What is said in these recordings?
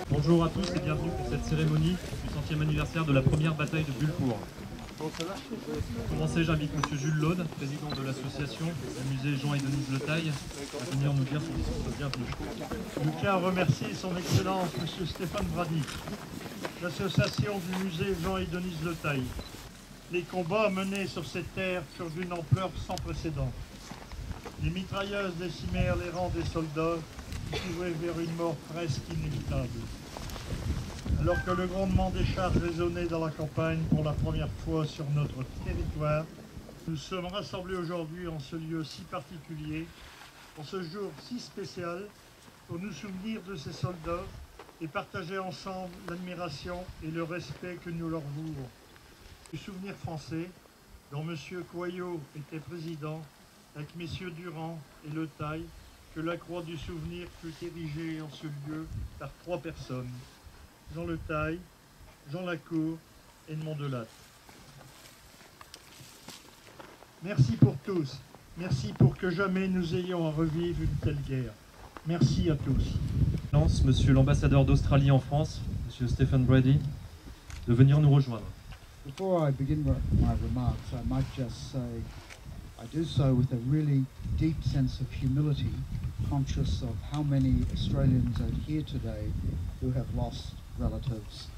Bonjour à tous et bienvenue pour cette cérémonie du 100e anniversaire de la première bataille de Bullecourt. Pour commencer, j'invite M. Jules Laude, président de l'association du musée Jean et Denise Le Taille, à venir nous dire son discours de bienvenue. Je tiens à remercier son Excellence M. Stéphane Brady, l'association du musée Jean et Denise Le Taille. Les combats menés sur cette terre furent d'une ampleur sans précédent. Les mitrailleuses décimèrent les rangs des soldats qui couraient vers une mort presque inévitable. Alors que le grondement des chars résonnait dans la campagne pour la première fois sur notre territoire, nous sommes rassemblés aujourd'hui en ce lieu si particulier, en ce jour si spécial, pour nous souvenir de ces soldats et partager ensemble l'admiration et le respect que nous leur vouons. Du souvenir français, dont M. Coyot était président, avec M. Durand et Le Taille, que la croix du souvenir fut érigée en ce lieu par 3 personnes, Jean Le Taille, Jean Lacour et Edmond Delattre. Merci pour tous, merci pour que jamais nous ayons à revivre une telle guerre. Merci à tous. Monsieur l'ambassadeur d'Australie en France, M. Stephen Brady, de venir nous rejoindre. Before I begin my remarks, I might just say I do so with a really deep sense of humility, conscious of how many Australians are here today who have lost relatives.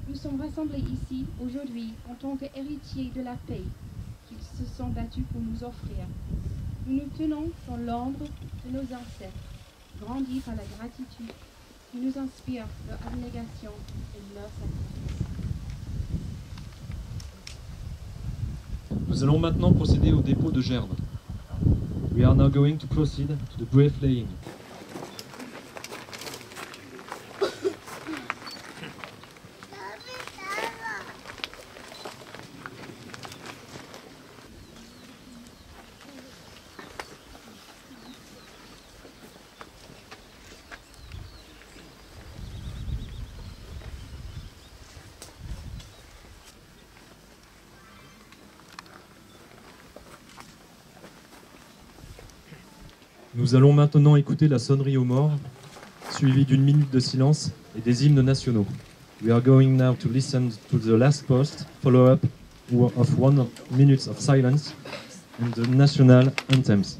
Nous sommes rassemblés ici aujourd'hui en tant qu'héritiers de la paix qu'ils se sont battus pour nous offrir. Nous nous tenons dans l'ombre de nos ancêtres, grandis par la gratitude qui nous inspire leur abnégation et leur sacrifice. Nous allons maintenant procéder au dépôt de gerbes. We are now going to proceed to the brave laying. Nous allons maintenant écouter la sonnerie aux morts, suivie d'une minute de silence et des hymnes nationaux. We are going now to listen to the last post, follow-up of 1 minute of silence and the national anthems.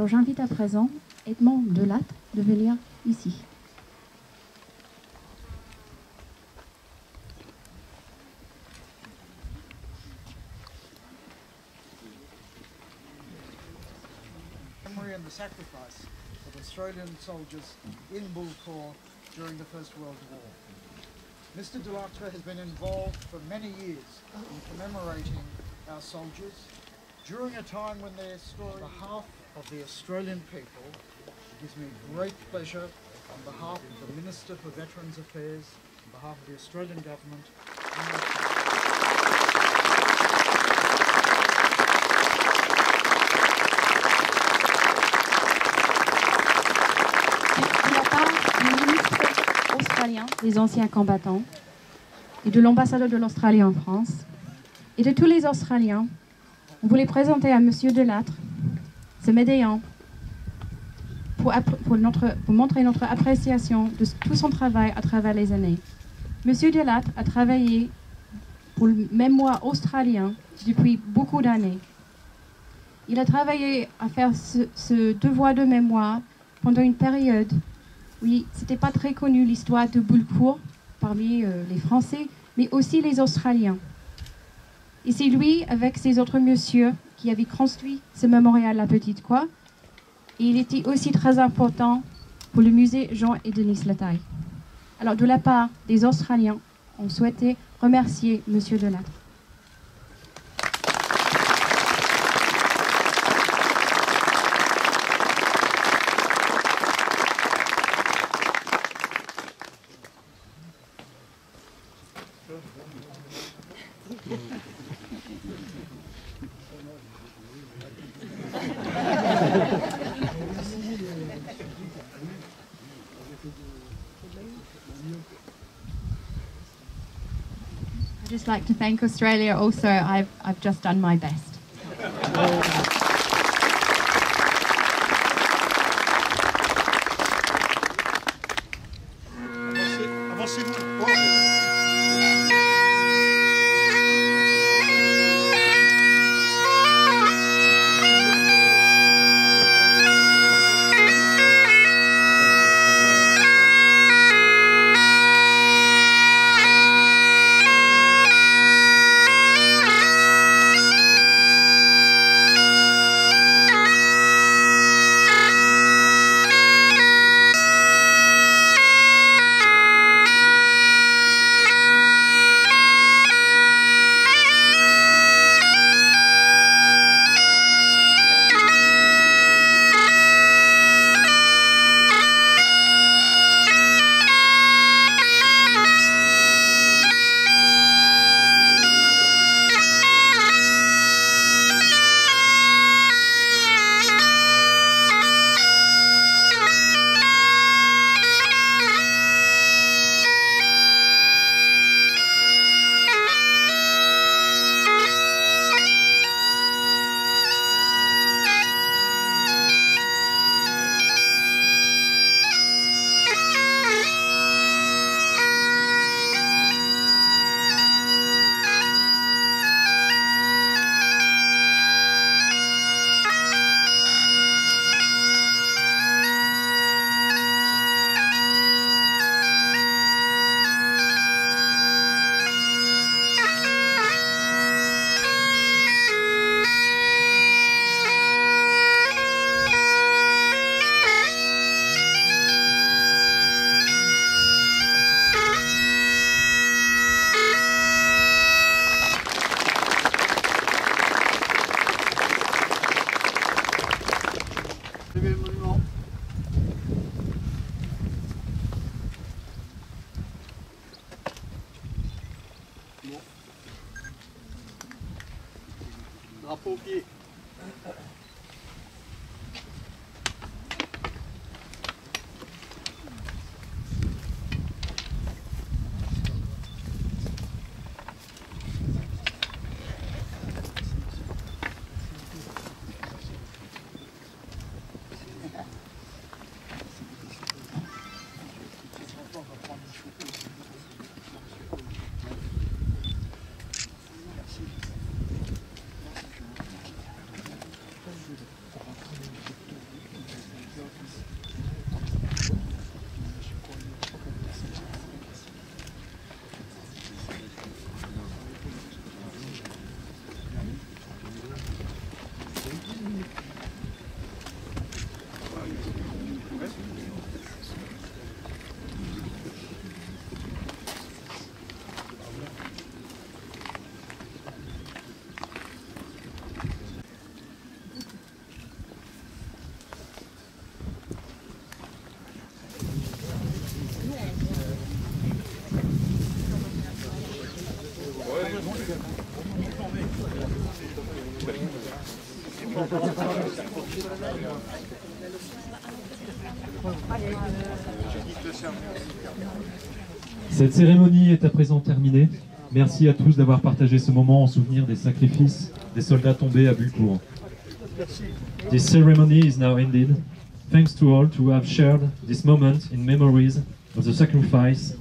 Alors j'invite à présent Edmond Delattre de venir ici. And the sacrifice of Australian soldiers in Bulcourt during the First World War. Mr. Delattre has been involved for many years in commemorating our soldiers during a time when their story, on behalf of the Australian people, it gives me great pleasure on behalf of the Minister for Veterans Affairs, on behalf of the Australian Government, du ministre australien des anciens combattants et de l'ambassadeur de l'Australie en France et de tous les Australiens, on voulait présenter à M. Delattre ce médaillon pour montrer notre appréciation de tout son travail à travers les années. M. Delattre a travaillé pour le mémoire australien depuis beaucoup d'années. Il a travaillé à faire ce devoir de mémoire pendant une période où c'était pas très connu l'histoire de Bulcourt parmi les Français, mais aussi les Australiens. Et c'est lui, avec ces autres messieurs, qui avait construit ce mémorial à Petite Croix. Et il était aussi très important pour le musée Jean et Denise Le Taille. Alors, de la part des Australiens, on souhaitait remercier M. Delattre. I'd just like to thank Australia also. I've just done my best. Drapeau au pied. Cette cérémonie est à présent terminée. Merci à tous d'avoir partagé ce moment en souvenir des sacrifices des soldats tombés à Bullecourt. This ceremony is now ended. Thanks to all to have shared this moment in memories of the sacrifice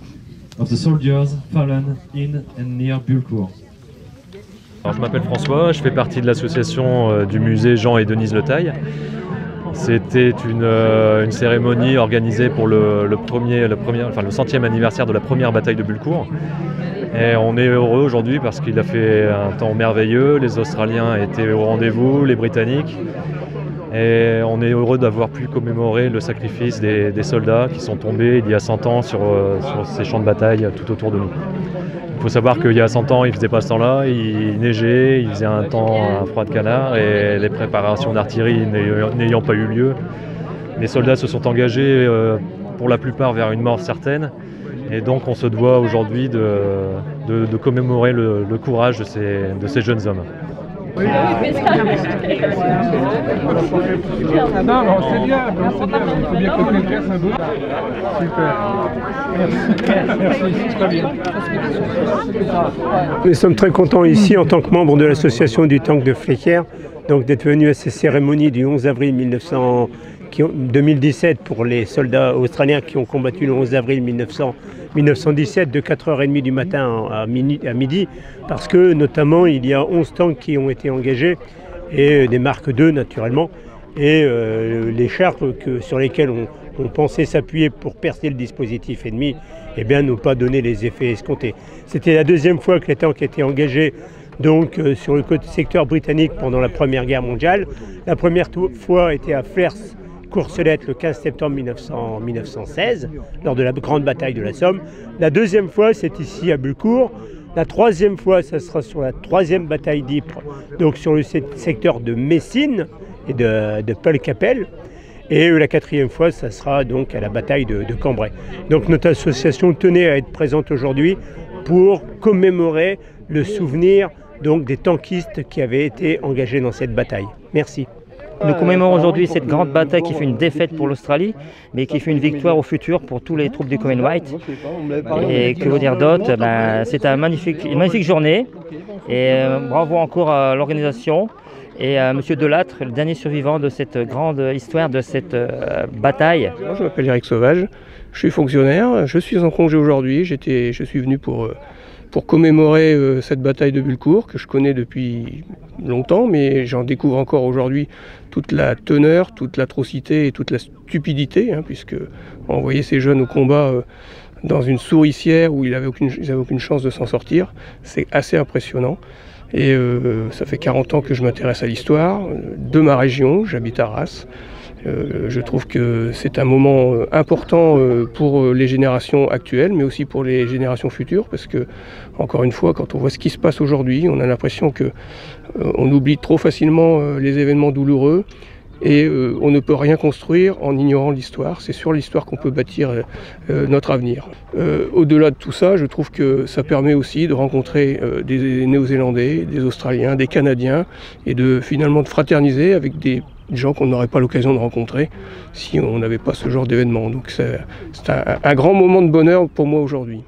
of the soldiers fallen in and near Bullecourt. Alors, je m'appelle François, je fais partie de l'association du musée Jean et Denise Le Taille. C'était une cérémonie organisée pour le 100e anniversaire de la première bataille de Bullecourt. Et on est heureux aujourd'hui parce qu'il a fait un temps merveilleux, les Australiens étaient au rendez-vous, les Britanniques. Et on est heureux d'avoir pu commémorer le sacrifice des soldats qui sont tombés il y a 100 ans sur ces champs de bataille tout autour de nous. Il faut savoir qu'il y a 100 ans, il ne faisait pas ce temps-là, il neigeait, il faisait un froid de canard et les préparations d'artillerie n'ayant pas eu lieu, les soldats se sont engagés pour la plupart vers une mort certaine. Et donc on se doit aujourd'hui de commémorer le courage de ces jeunes hommes. Oui. Non, c'est bien, il faut bien que quelqu'un s'invoque. Super. Merci, c'est très bien. Nous sommes très contents ici en tant que membres de l'association du tank de Fléquières, donc d'être venus à ces cérémonies du 11 avril 2017 pour les soldats australiens qui ont combattu le 11 avril 1917 de 4h30 du matin à midi, parce que notamment il y a 11 tanks qui ont été engagés et des marques 2 naturellement, et les chars sur lesquels on pensait s'appuyer pour percer le dispositif ennemi n'ont pas donné les effets escomptés. C'était la deuxième fois que les tanks étaient engagés donc sur le secteur britannique pendant la Première Guerre mondiale. La première fois était à Flers, Courcelette, le 15 septembre 1916, lors de la grande bataille de la Somme. La deuxième fois, c'est ici à Bullecourt. La troisième fois, ça sera sur la troisième bataille d'Ypres, donc sur le secteur de Messines et de Pellecapelle. Et la quatrième fois, ça sera donc à la bataille de Cambrai. Donc notre association tenait à être présente aujourd'hui pour commémorer le souvenir donc des tankistes qui avaient été engagés dans cette bataille. Merci. Nous commémorons aujourd'hui cette grande bataille qui fut une défaite pour l'Australie, mais qui fut une victoire au futur pour tous les troupes du Commonwealth. Et que vous dire d'autre, c'est une magnifique journée. Et bravo encore à l'organisation et à M. Delattre, le dernier survivant de cette grande histoire, de cette bataille. Je m'appelle Eric Sauvage, je suis fonctionnaire, je suis en congé aujourd'hui, je suis venu pour commémorer cette bataille de Bullecourt que je connais depuis longtemps, mais j'en découvre encore aujourd'hui toute la teneur, toute l'atrocité et toute la stupidité, puisque envoyer ces jeunes au combat dans une souricière où ils n'avaient aucune chance de s'en sortir, c'est assez impressionnant. Et ça fait 40 ans que je m'intéresse à l'histoire de ma région, j'habite à Arras. Je trouve que c'est un moment important pour les générations actuelles, mais aussi pour les générations futures, parce que, encore une fois, quand on voit ce qui se passe aujourd'hui, on a l'impression qu'on oublie trop facilement les événements douloureux et on ne peut rien construire en ignorant l'histoire. C'est sur l'histoire qu'on peut bâtir notre avenir. Au-delà de tout ça, je trouve que ça permet aussi de rencontrer des Néo-Zélandais, des Australiens, des Canadiens, et finalement de fraterniser avec des gens qu'on n'aurait pas l'occasion de rencontrer si on n'avait pas ce genre d'événement. Donc c'est un grand moment de bonheur pour moi aujourd'hui.